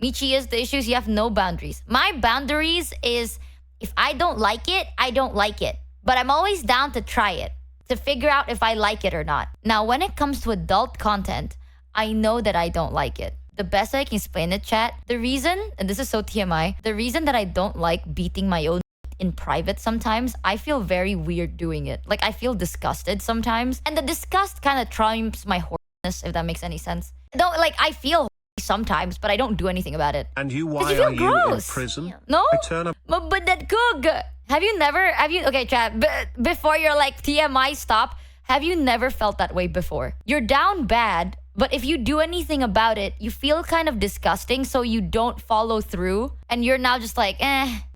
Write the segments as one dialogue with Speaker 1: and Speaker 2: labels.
Speaker 1: Michi is the issues. You have no boundaries. My boundaries is if I don't like it, I don't like it. But I'm always down to try it, to figure out if I like it or not. Now, when it comes to adult content, I know that I don't like it. The best way I can explain it, chat, the reason, and this is so TMI, the reason that I don't like beating my own in private sometimes, I feel very weird doing it. Like, I feel disgusted sometimes. And the disgust kind of trumps my horniness, if that makes any sense. Don't, like, I feel sometimes, but I don't do anything about it.
Speaker 2: And you, why
Speaker 1: you
Speaker 2: are you in
Speaker 1: gross.
Speaker 2: prison?
Speaker 1: No?
Speaker 2: I turn up.
Speaker 1: But that cook. Okay, chat, before you're like, TMI, stop. Have you never felt that way before? You're down bad, but if you do anything about it, you feel kind of disgusting, so you don't follow through. And you're now just like,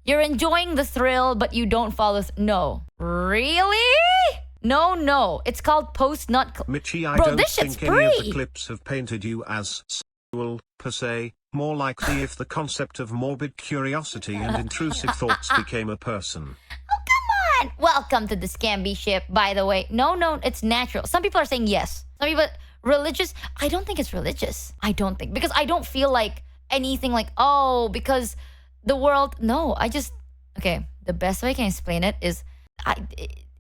Speaker 1: you're enjoying the thrill, but you don't follow No. Really? No. It's called post-nut...
Speaker 2: Michi, I
Speaker 1: Bro,
Speaker 2: don't
Speaker 1: this shit's
Speaker 2: think any of
Speaker 1: free.
Speaker 2: the clips have painted you as sexual, per se. More likely if the concept of morbid curiosity and intrusive thoughts became a person.
Speaker 1: Welcome to the Scamby ship, by the way. No, it's natural. Some people are saying yes. Some people... Religious? I don't think it's religious. I don't think. Because I don't feel like anything like, oh, because the world... No, I just... Okay, the best way I can explain it is...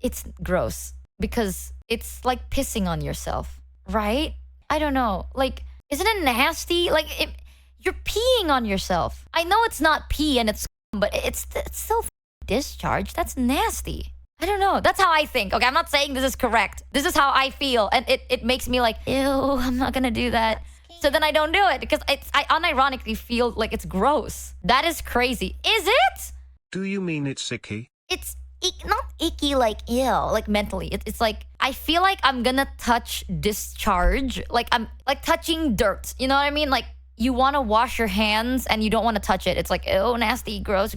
Speaker 1: It's gross. Because it's like pissing on yourself. Right? I don't know. Like, isn't it nasty? Like, you're peeing on yourself. I know it's not pee and it's... But it's still discharge. That's nasty. I don't know. That's how I think. Okay, I'm not saying this is correct. This is how I feel. And it makes me like, ew, I'm not gonna do that. So then I don't do it because I unironically feel like it's gross. That is crazy. Is it?
Speaker 2: Do you mean it's icky?
Speaker 1: It's not icky like ew, like mentally. It's like, I feel like I'm gonna touch discharge. Like I'm like touching dirt. You know what I mean? Like you want to wash your hands and you don't want to touch it. It's like, ew, nasty, gross.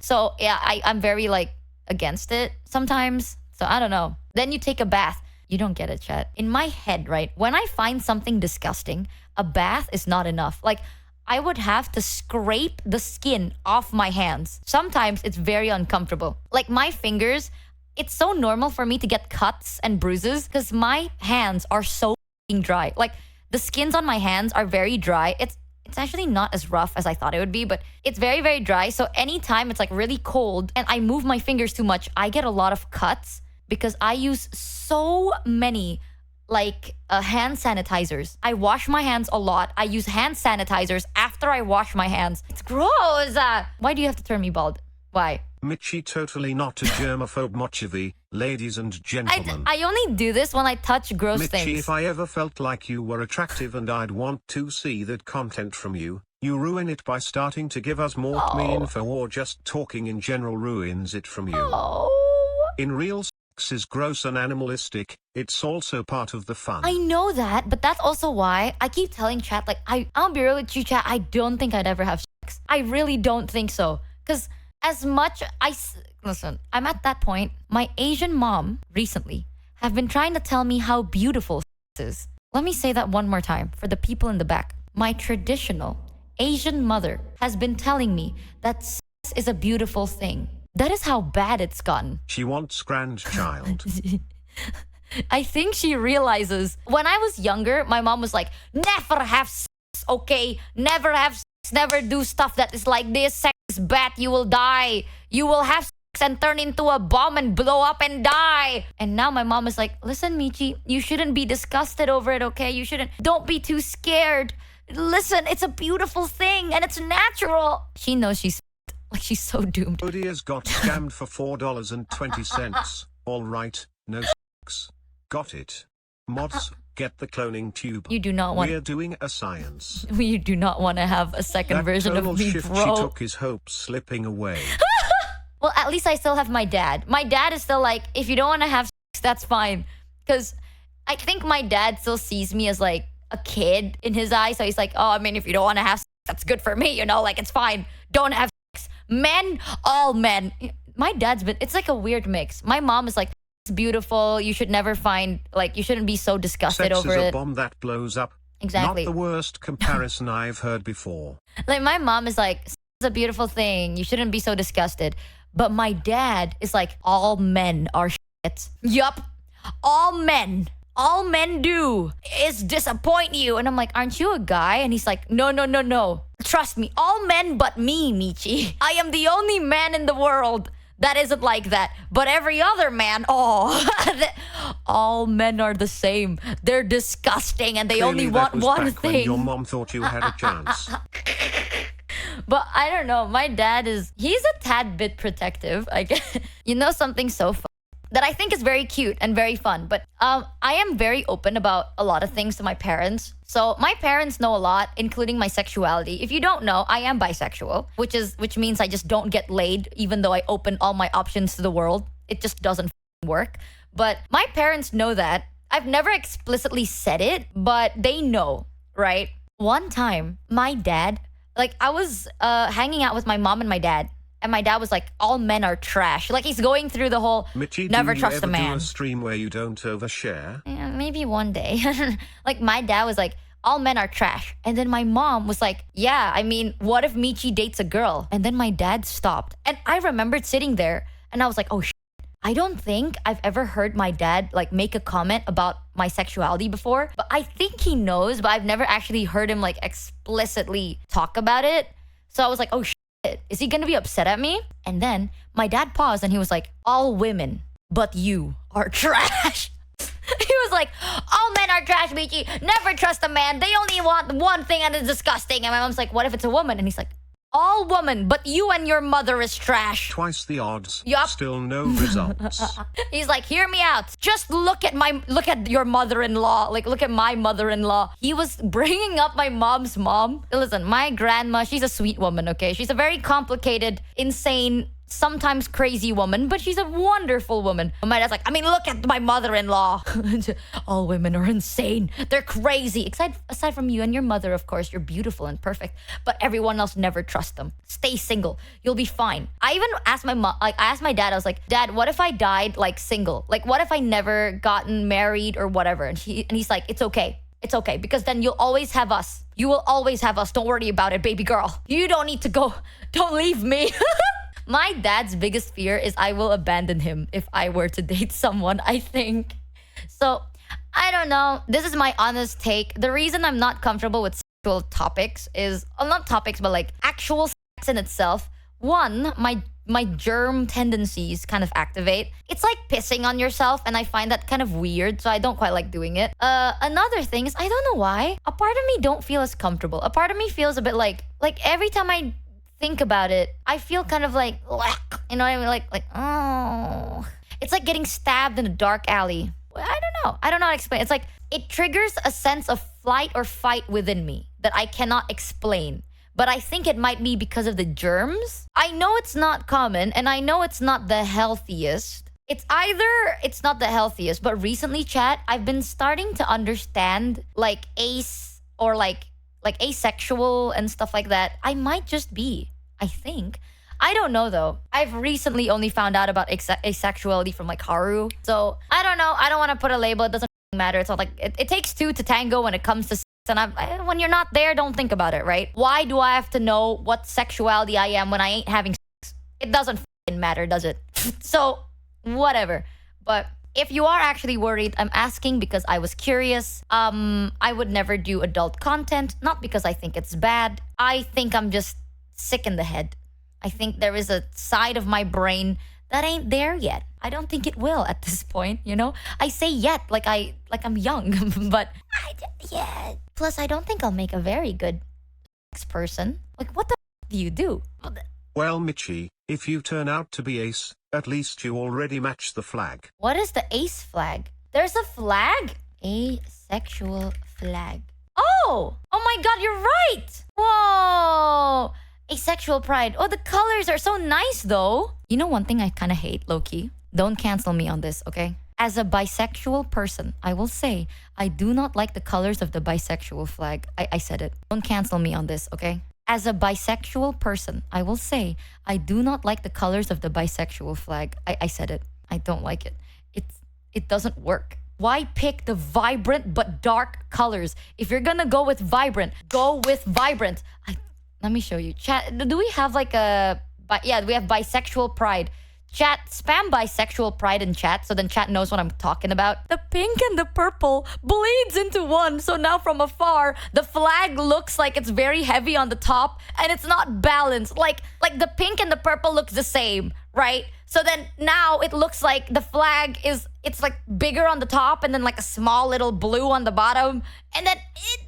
Speaker 1: So yeah, I'm very like against it sometimes. So I don't know. Then you take a bath. You don't get it, chat. In my head, right? When I find something disgusting, a bath is not enough. Like I would have to scrape the skin off my hands. Sometimes it's very uncomfortable. Like my fingers, it's so normal for me to get cuts and bruises because my hands are so dry. Like the skins on my hands are very dry. It's actually not as rough as I thought it would be, but it's very, very dry. So anytime it's like really cold and I move my fingers too much, I get a lot of cuts because I use so many like hand sanitizers. I wash my hands a lot. I use hand sanitizers after I wash my hands. It's gross. Why do you have to turn me bald? Why?
Speaker 2: Michi totally not a germaphobe. MOCHIEVE, ladies and gentlemen.
Speaker 1: I only do this when I touch gross
Speaker 2: Michi,
Speaker 1: things.
Speaker 2: if I ever felt like you were attractive and I'd want to see that content from you, you ruin it by starting to give us more me info or just talking in general ruins it from you. In real sex is gross and animalistic, it's also part of the fun.
Speaker 1: I know that, but that's also why I keep telling chat, like, I'll be real with you, chat, I don't think I'd ever have sex. I really don't think so. Because as much listen, I'm at that point. My Asian mom recently have been trying to tell me how beautiful sex is. Let me say that one more time for the people in the back. My traditional Asian mother has been telling me that sex is a beautiful thing. That is how bad it's gotten.
Speaker 2: She wants grandchild.
Speaker 1: I think she realizes when I was younger, my mom was like, never have sex, okay? Never have sex, never do stuff that is like this. Sex is bad, you will die. You will have sex and turn into a bomb and blow up and die. And now my mom is like, listen, Michi, you shouldn't be disgusted over it, okay? You shouldn't. Don't be too scared. Listen, it's a beautiful thing and it's natural. She knows she's like she's so doomed.
Speaker 2: Odia's got scammed for $4.20. All right, no sex. Got it. Mods, get the cloning tube.
Speaker 1: You do not want.
Speaker 2: We're doing a science.
Speaker 1: You do not want to have a second version of me,
Speaker 2: shift
Speaker 1: bro.
Speaker 2: She took his hopes slipping away.
Speaker 1: Well, at least I still have my dad. My dad is still like, if you don't want to have sex, that's fine. Because I think my dad still sees me as like a kid in his eyes. So he's like, oh, I mean, if you don't want to have sex, that's good for me, you know? Like, it's fine. Don't have sex. Men, all men. My dad's been, it's like a weird mix. My mom is like, it's beautiful. You should never find, like, you shouldn't be so disgusted
Speaker 2: Sex
Speaker 1: over
Speaker 2: is
Speaker 1: it.
Speaker 2: a bomb that blows up.
Speaker 1: Exactly.
Speaker 2: Not the worst comparison I've heard before.
Speaker 1: Like, my mom is like, it's a beautiful thing. You shouldn't be so disgusted. But my dad is like, all men are shit. Yup. All men all men do is disappoint you. And I'm like, aren't you a guy? And he's like, no, no, no, no. Trust me, all men but me, Michi. I am the only man in the world that isn't like that. But every other man, all men are the same. They're disgusting and they
Speaker 2: Clearly
Speaker 1: only
Speaker 2: that
Speaker 1: want
Speaker 2: was
Speaker 1: one
Speaker 2: back when
Speaker 1: thing.
Speaker 2: your mom thought you had a chance.
Speaker 1: But I don't know. My dad he's a tad bit protective, I guess. You know something so fun that I think is very cute and very fun. But I am very open about a lot of things to my parents. So my parents know a lot, including my sexuality. If you don't know, I am bisexual, which means I just don't get laid, even though I open all my options to the world. It just doesn't work. But my parents know that. I've never explicitly said it, but they know, right? One time, my dad, like I was hanging out with my mom and my dad. And my dad was like, all men are trash. Like he's going through the whole
Speaker 2: Michi,
Speaker 1: never
Speaker 2: do you
Speaker 1: trust
Speaker 2: ever
Speaker 1: a man.
Speaker 2: do a stream where you don't overshare?
Speaker 1: Yeah, maybe one day. Like my dad was like, all men are trash. And then my mom was like, yeah, I mean, what if Michi dates a girl? And then my dad stopped. And I remembered sitting there and I was like, oh shit. I don't think I've ever heard my dad like make a comment about my sexuality before. But I think he knows, but I've never actually heard him like explicitly talk about it. So I was like, oh shit. Is he gonna be upset at me? And then my dad paused and he was like, all women but you are trash. He was like, all men are trash, Michi. Never trust a man. They only want one thing and it's disgusting. And my mom's like, what if it's a woman? And he's like, all woman but you and your mother is trash.
Speaker 2: Twice the odds.
Speaker 1: Yup.
Speaker 2: Still no results.
Speaker 1: He's like, hear me out. Just look at your mother-in-law. Like, look at my mother-in-law. He was bringing up my mom's mom. Listen, my grandma, she's a sweet woman, okay? She's a very complicated, insane, sometimes crazy woman, but she's a wonderful woman. And my dad's like, I mean, look at my mother-in-law. All women are insane. They're crazy. Aside from you and your mother, of course, you're beautiful and perfect. But everyone else, never trust them. Stay single. You'll be fine. I even asked my mom, like, I asked my dad, I was like, Dad, what if I died like single? Like, what if I never gotten married or whatever? And he's like, it's okay. It's okay, because then you'll always have us. You will always have us. Don't worry about it, baby girl. You don't need to go. Don't leave me. My dad's biggest fear is I will abandon him if I were to date someone, I think. So, I don't know. This is my honest take. The reason I'm not comfortable with sexual topics is, not topics, but like actual sex in itself. One, my germ tendencies kind of activate. It's like pissing on yourself, and I find that kind of weird, so I don't quite like doing it. Another thing is, I don't know why, a part of me don't feel as comfortable. A part of me feels a bit like every time I think about it, I feel kind of like, you know what I mean? Like, oh. It's like getting stabbed in a dark alley. I don't know how to explain. It's like, it triggers a sense of flight or fight within me that I cannot explain. But I think it might be because of the germs. I know it's not common, and I know it's not the healthiest. It's not the healthiest, but recently, chat, I've been starting to understand like like asexual and stuff like that. I might just be, I think. I don't know though. I've recently only found out about asexuality from like Haru. So I don't know. I don't want to put a label. It doesn't matter. It's not like it takes two to tango when it comes to sex. And when you're not there, don't think about it, right? Why do I have to know what sexuality I am when I ain't having sex? It doesn't matter, does it? So whatever. But if you are actually worried, I'm asking because I was curious. I would never do adult content, not because I think it's bad. I think I'm just sick in the head. I think there is a side of my brain that ain't there yet. I don't think it will at this point, you know? I say yet like I'm young, but yeah. Plus, I don't think I'll make a very good sex person. Like, what the do you do?
Speaker 2: Well, Michi, if you turn out to be ace, at least you already match the flag.
Speaker 1: What is the ace flag? There's a flag? Asexual flag. Oh my God, you're right. Whoa. Asexual pride. Oh, the colors are so nice though. You know one thing I kind of hate, low-key? Don't cancel me on this, okay? As a bisexual person, I will say I do not like the colors of the bisexual flag. I said it. Don't cancel me on this, okay? As a bisexual person, I will say I do not like the colors of the bisexual flag. I said it. I don't like it. It doesn't work. Why pick the vibrant but dark colors? If you're gonna go with vibrant, go with vibrant. Let me show you. Chat, do we have like a... Yeah, we have bisexual pride. Chat, spam bisexual pride in chat so then chat knows what I'm talking about. The pink and the purple bleeds into one. So now from afar, the flag looks like it's very heavy on the top and it's not balanced. Like the pink and the purple looks the same, right? So then now it looks like the flag it's like bigger on the top and then like a small little blue on the bottom. And then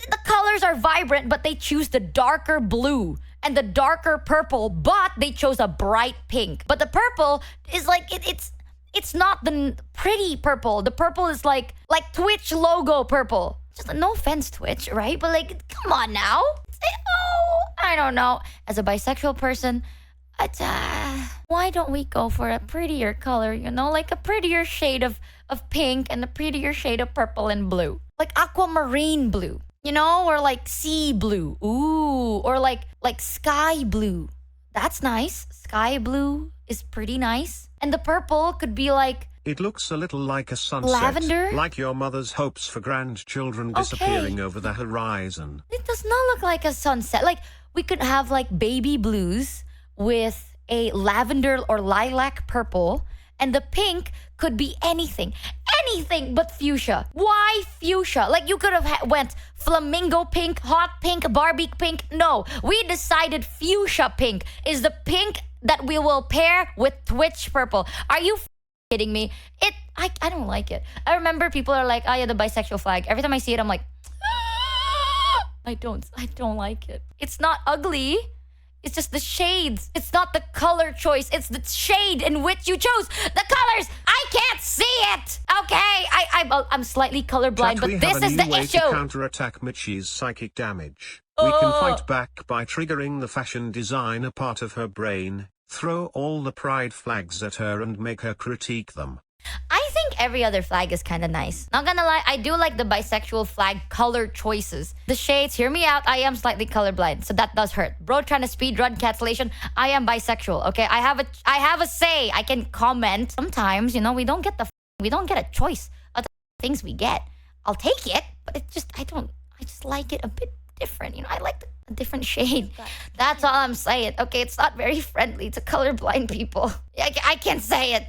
Speaker 1: the colors are vibrant, but they choose the darker blue and the darker purple, but they chose a bright pink. But the purple is like it's not the pretty purple. The purple is like Twitch logo purple. Just no offense, Twitch, right? But like, come on now. Oh, I don't know. As a bisexual person, why don't we go for a prettier color? You know, like a prettier shade of pink and a prettier shade of purple and blue, like aquamarine blue. You know, or like sea blue. Ooh, or like sky blue. That's nice. Sky blue is pretty nice. And the purple could be like...
Speaker 2: It looks a little like a sunset.
Speaker 1: Lavender?
Speaker 2: Like your mother's hopes for grandchildren disappearing over the horizon.
Speaker 1: It does not look like a sunset. Like, we could have like baby blues with a lavender or lilac purple. And the pink could be anything. Anything but fuchsia. Why fuchsia? Like, you could have went flamingo pink, hot pink, Barbie pink. No, we decided fuchsia pink is the pink that we will pair with Twitch purple. Are you kidding me? I don't like it. I remember people are like, oh yeah, the bisexual flag. Every time I see it, I'm like, I don't like it. It's not ugly. It's just the shades. It's not the color choice. It's the shade in which you chose the colors. I can't see it. Okay, I'm slightly colorblind, but this is the issue.
Speaker 2: To counterattack Michi's psychic damage. We can fight back by triggering the fashion designer part of her brain, throw all the pride flags at her and make her critique them.
Speaker 1: I think every other flag is kind of nice. Not gonna lie, I do like the bisexual flag color choices. The shades, hear me out, I am slightly colorblind, so that does hurt. Bro trying to speedrun cancellation, I am bisexual, okay? I have a say, I can comment. Sometimes, you know, we don't get a choice of the things we get. I'll take it, but I just like it a bit different, you know? I like a different shade. That's all I'm saying. Okay, it's not very friendly to colorblind people. I can't say it.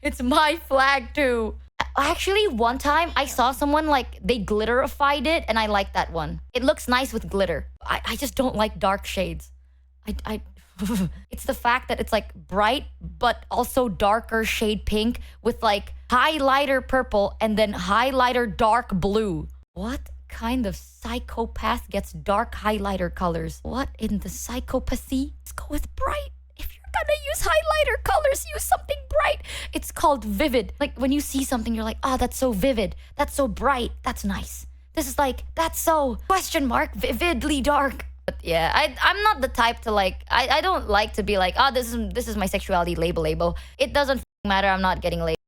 Speaker 1: It's my flag too. Actually, one time I saw someone like they glitterified it and I like that one. It looks nice with glitter. I just don't like dark shades. It's the fact that it's like bright but also darker shade pink with like highlighter purple and then highlighter dark blue. What kind of psychopath gets dark highlighter colors? What in the psychopathy? Let's go with bright. Gonna use highlighter colors, use something bright. It's called vivid. Like when you see something, you're like, oh, that's so vivid. That's so bright. That's nice. This is like, that's so question mark vividly dark. But yeah, I'm not the type to like, I don't like to be like, oh, this is my sexuality label. It doesn't matter. I'm not getting labeled.